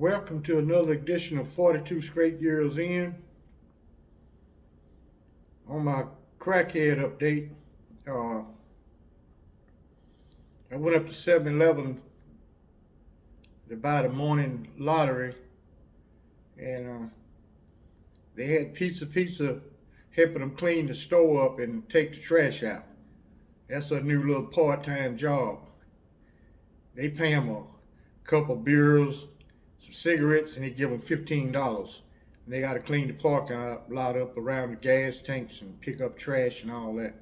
Welcome to another edition of 42 Straight Years In. On my crackhead update, I went up to 7-Eleven to buy the morning lottery, and they had pizza helping them clean the store up and take the trash out. That's a new little part-time job. They pay them a couple beers, some cigarettes, and they give them $15. And they got to clean the parking lot up around the gas tanks and pick up trash and all that.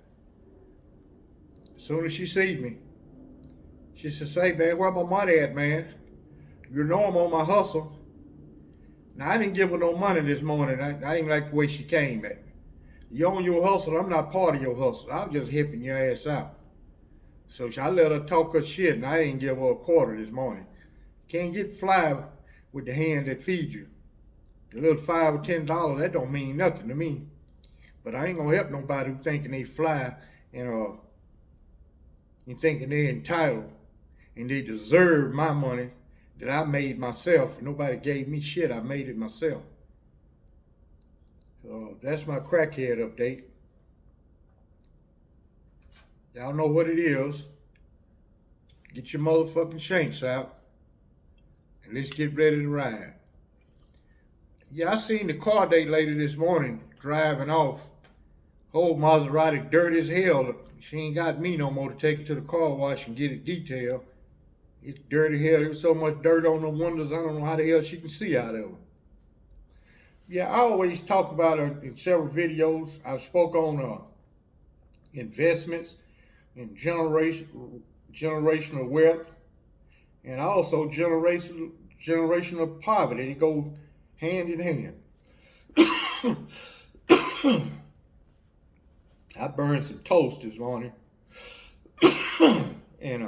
As soon as she sees me, she says, "Say, man, where my money at, man? You know I'm on my hustle." Now, I didn't give her no money this morning. I didn't like the way she came at me. You on your hustle, I'm not part of your hustle. I'm just helping your ass out. So I let her talk her shit, and I didn't give her a quarter this morning. Can't get fly with the hand that feeds you. The little $5 or $10, that don't mean nothing to me. But I ain't gonna help nobody who thinking they fly and thinking they're entitled and they deserve my money that I made myself. Nobody gave me shit, I made it myself. So that's my crackhead update. Y'all know what it is. Get your motherfucking shanks out and let's get ready to ride. Yeah, I seen the car date later this morning driving off. Whole Maserati dirty as hell. She ain't got me no more to take it to the car wash and get it detailed. It's dirty hell. There's so much dirt on the windows, I don't know how the hell she can see out of them. Yeah, I always talk about her in several videos. I spoke on investments and generational wealth, and also generational poverty. They go hand in hand. I burned some toast this morning, and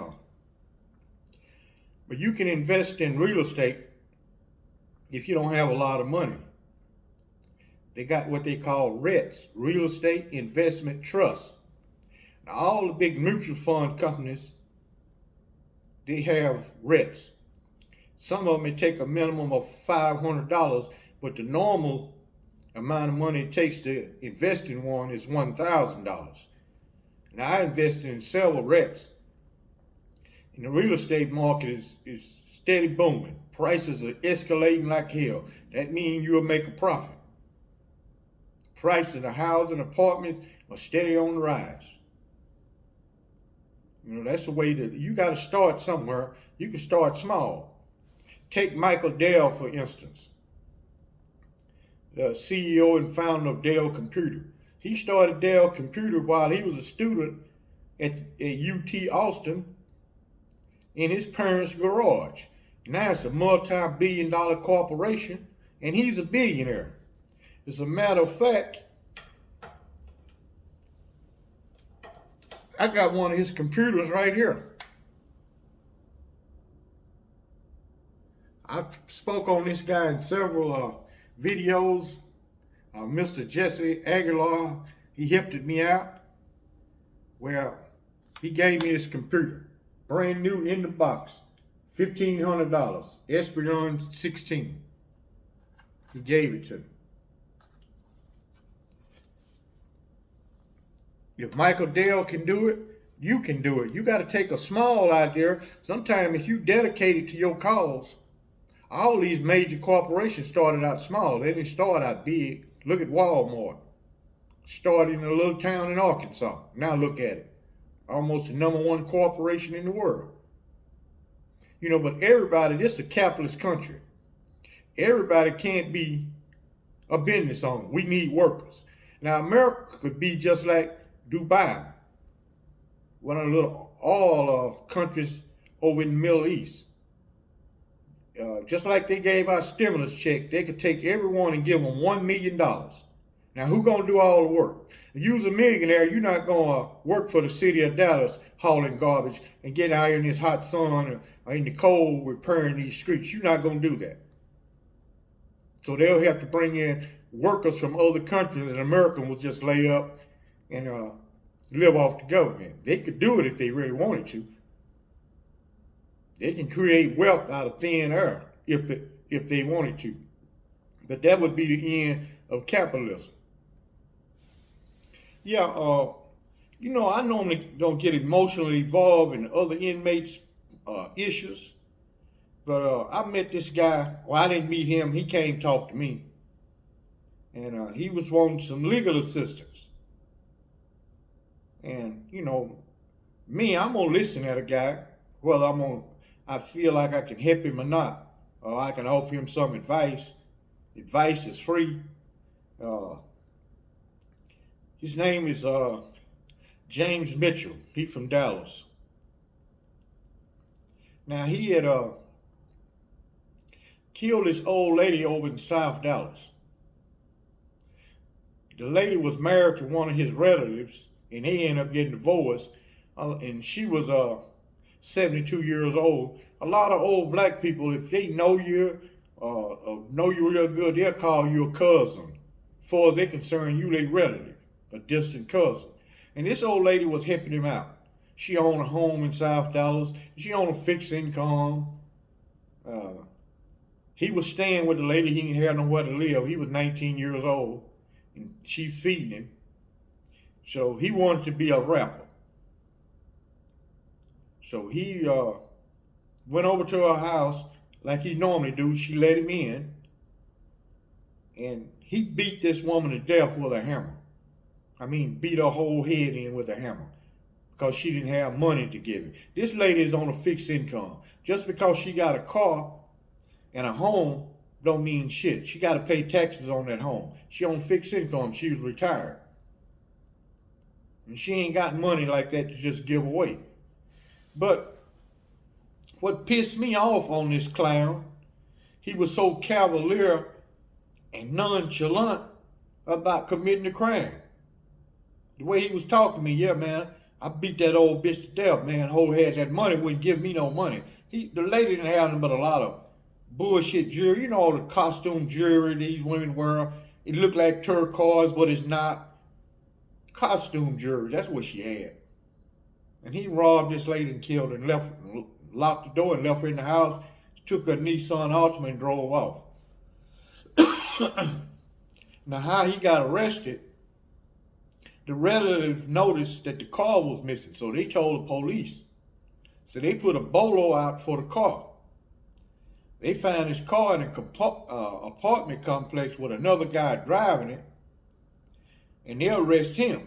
but you can invest in real estate if you don't have a lot of money. They got what they call REITs, Real Estate Investment Trusts. Now, all the big mutual fund companies, they have REITs. Some of them may take a minimum of $500, but the normal amount of money it takes to invest in one is $1,000. Now, I invested in several REITs. And the real estate market is steady booming. Prices are escalating like hell. That means you'll make a profit. Prices of the housing apartments are steady on the rise. You know, that's the way that you got to start somewhere. You can start small. Take Michael Dell, for instance, the CEO and founder of Dell Computer. He started Dell Computer while he was a student at UT Austin in his parents' garage. Now it's a multi-billion-dollar corporation, and he's a billionaire. As a matter of fact, I got one of his computers right here. I spoke on this guy in several videos. Mr. Jesse Aguilar, he helped me out. Well, he gave me this computer, brand new in the box, $1,500, Esperion 16. He gave it to me. If Michael Dell can do it, you can do it. You got to take a small idea. Sometimes if you dedicated to your cause, all these major corporations started out small. They didn't start out big. Look at Walmart. Started in a little town in Arkansas. Now look at it. Almost the #1 corporation in the world. You know, but everybody, this is a capitalist country. Everybody can't be a business owner. We need workers. Now, America could be just like Dubai, one of the little oil countries over in the Middle East. Just like they gave out stimulus check, they could take everyone and give them $1 million. Now, who's going to do all the work? If you're a millionaire, you're not going to work for the city of Dallas hauling garbage and get out here in this hot sun or in the cold repairing these streets. You're not going to do that. So they'll have to bring in workers from other countries, and America will just lay up and live off the government. They could do it if they really wanted to. They can create wealth out of thin air if if they wanted to. But that would be the end of capitalism. Yeah, I normally don't get emotionally involved in other inmates' issues, but I met this guy. Well, I didn't meet him. He came talk to me, and he was wanting some legal assistance. And me, I'm gonna listen at a guy. Whether I feel like I can help him or not, or I can offer him some advice. Advice is free. Uh, his name is James Mitchell. He's from Dallas. Now he had killed this old lady over in South Dallas. The lady was married to one of his relatives, and they ended up getting divorced. And she was 72 years old. A lot of old black people, if they know you, know you real good, they'll call you a cousin. As far as they're concerned, you their relative, a distant cousin. And this old lady was helping him out. She owned a home in South Dallas. She owned a fixed income. He was staying with the lady. He didn't have nowhere to live. He was 19 years old, and she feeding him. So he wanted to be a rapper. So he went over to her house like he normally do. She let him in, and he beat this woman to death with a hammer. I mean, beat her whole head in with a hammer because she didn't have money to give him. This lady is on a fixed income. Just because she got a car and a home don't mean shit. She got to pay taxes on that home. She on fixed income. She was retired. And she ain't got money like that to just give away. But what pissed me off on this clown, he was so cavalier and nonchalant about committing the crime. The way he was talking to me, yeah, man, I beat that old bitch to death, man. Whole had that money, wouldn't give me no money. The lady didn't have nothing but a lot of bullshit jewelry. You know, all the costume jewelry these women wear. It looked like turquoise, but it's not. Costume jewelry, that's what she had. And he robbed this lady and killed her and locked the door and left her in the house, took her Nissan Altima and drove off. Now, how he got arrested, the relatives noticed that the car was missing, so they told the police. So they put a bolo out for the car. They found his car in an apartment complex with another guy driving it, and they arrest him.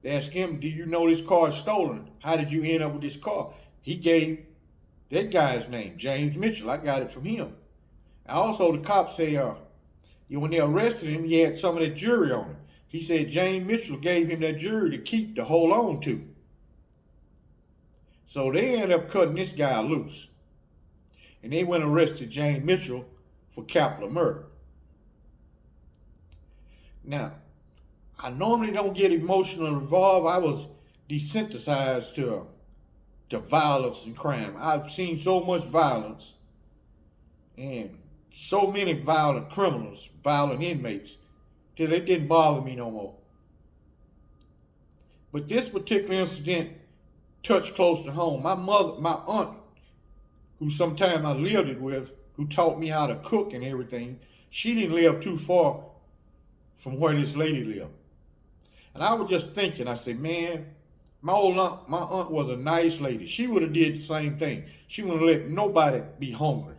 They ask him, do you know this car is stolen? How did you end up with this car? He gave that guy's name, James Mitchell. I got it from him. And also, the cops say, when they arrested him, he had some of that jewelry on him. He said James Mitchell gave him that jewelry to hold on to. So they ended up cutting this guy loose. And they went and arrested James Mitchell for capital murder. Now, I normally don't get emotional involved. I was desensitized to violence and crime. I've seen so much violence and so many violent criminals, violent inmates, till it didn't bother me no more. But this particular incident touched close to home. My aunt, who sometime I lived it with, who taught me how to cook and everything, she didn't live too far from where this lady lived. And I was just thinking, I said, man, my aunt was a nice lady. She would have did the same thing. She wouldn't let nobody be hungry.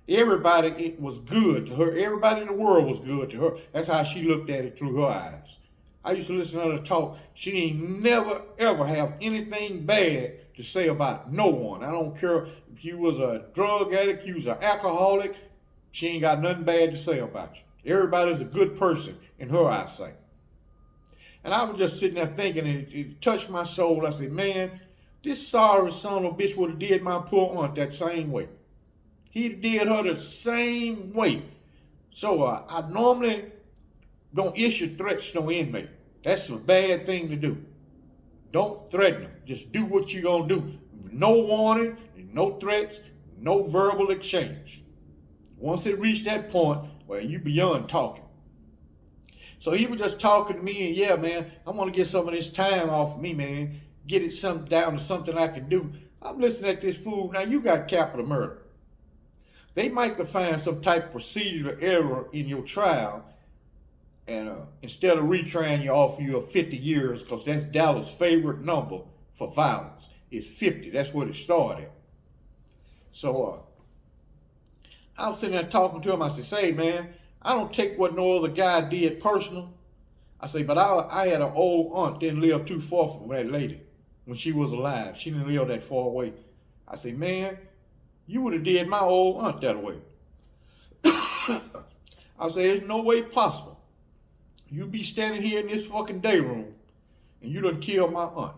Everybody was good to her. Everybody in the world was good to her. That's how she looked at it through her eyes. I used to listen to her talk. She didn't never, ever have anything bad to say about no one. I don't care if you was a drug addict, you was an alcoholic, she ain't got nothing bad to say about you. Everybody's a good person in her eyesight. And I was just sitting there thinking, and it touched my soul. I said, man, this sorry son of a bitch would have did my poor aunt that same way. He did her the same way. So I normally don't issue threats to no inmate. That's a bad thing to do. Don't threaten them. Just do what you're going to do. No warning, no threats, no verbal exchange. Once it reached that point, well, you beyond talking. So he was just talking to me, and yeah, man, I want to get some of this time off of me, man. Get it down to something I can do. I'm listening at this fool. Now, you got capital murder. They might could find some type of procedural error in your trial, and instead of retrying you, offer you a 50 years, because that's Dallas' favorite number for violence. It's 50. That's what it started. So I was sitting there talking to him. I said, "Say, man, I don't take what no other guy did personal." I say, "But I had an old aunt didn't live too far from that lady when she was alive. She didn't live that far away." I say, "Man, you would have did my old aunt that way." I say, "There's no way possible. You be standing here in this fucking day room and you done killed my aunt.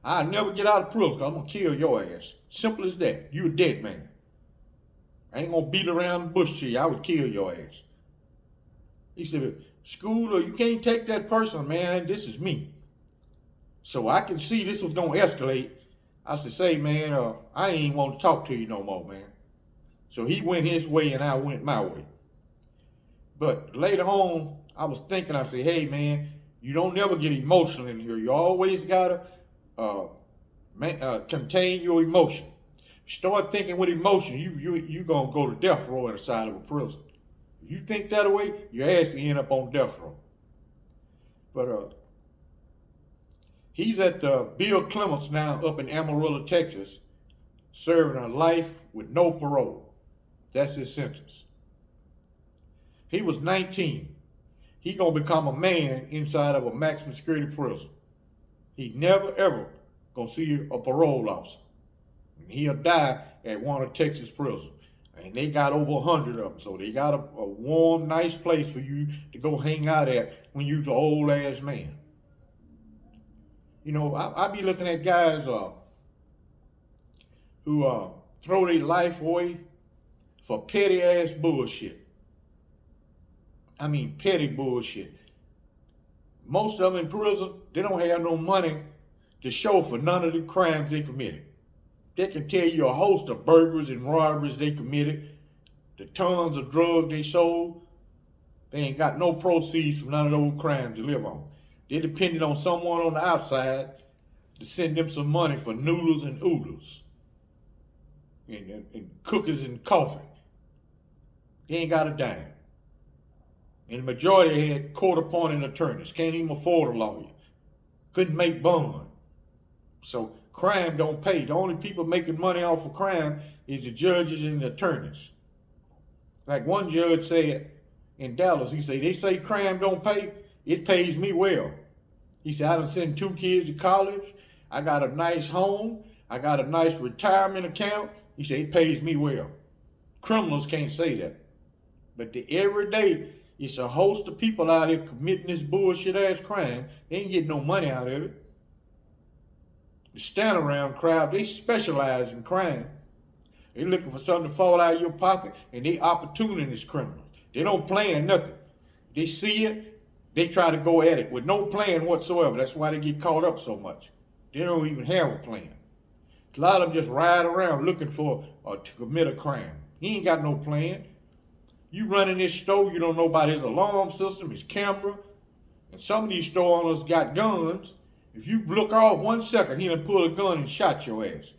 I'll never get out of prison because I'm going to kill your ass. Simple as that. You a dead man. I ain't going to beat around the bush to you. I would kill your ass." He said, "School, you can't take that personal, man. This is me." So I can see this was going to escalate. I said, "Say, man, I ain't want to talk to you no more, man." So he went his way and I went my way. But later on, I was thinking, I said, "Hey, man, you don't never get emotional in here. You always got to contain your emotion. Start thinking with emotion, you going to go to death row inside of a prison. If you think that way, your ass will end up on death row." But he's at the Bill Clements now up in Amarillo, Texas, serving a life with no parole. That's his sentence. He was 19. He gonna become a man inside of a maximum security prison. He never ever gonna see a parole officer. He'll die at one of Texas prisons. And they got over 100 of them, so they got a warm, nice place for you to go hang out at when you're an old ass man. You know, I be looking at guys who throw their life away for petty ass bullshit. I mean, petty bullshit. Most of them in prison, they don't have no money to show for none of the crimes they committed. They can tell you a host of burglaries and robberies they committed, the tons of drugs they sold. They ain't got no proceeds from none of those crimes to live on. They depended on someone on the outside to send them some money for noodles and oodles and cookies and coffee. They ain't got a dime. And the majority had court-appointed attorneys. Can't even afford a lawyer. Couldn't make bond. So crime don't pay. The only people making money off of crime is the judges and the attorneys. Like one judge said in Dallas, he said, "They say crime don't pay. It pays me well." He said, "I done sent 2 kids to college. I got a nice home. I got a nice retirement account." He said, "It pays me well." Criminals can't say that. But every day, it's a host of people out here committing this bullshit ass crime. They ain't getting no money out of it. The stand around crowd, they specialize in crime. They looking for something to fall out of your pocket, and they opportunist criminals. They don't plan nothing. They see it, they try to go at it with no plan whatsoever. That's why they get caught up so much. They don't even have a plan. A lot of them just ride around looking for to commit a crime. He ain't got no plan. You run in this store, you don't know about his alarm system, his camera, and some of these store owners got guns. If you look off 1 second, he done pull a gun and shot your ass.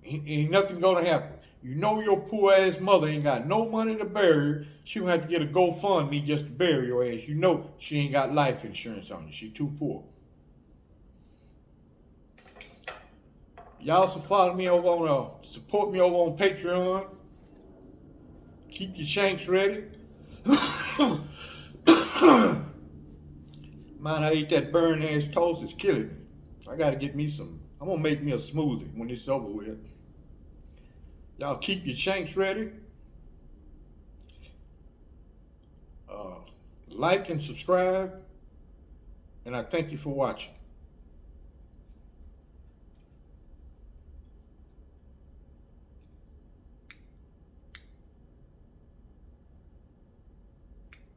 Ain't nothing gonna happen. You know your poor ass mother ain't got no money to bury her. She gonna have to get a GoFundMe just to bury your ass. You know she ain't got life insurance on you. She too poor. Y'all follow me over on, support me over on Patreon. Keep your shanks ready. Man, I ate that burn ass toast. It's killing me. I gotta get me some. I'm gonna make me a smoothie when it's over with. Y'all keep your shanks ready. Like and subscribe. And I thank you for watching.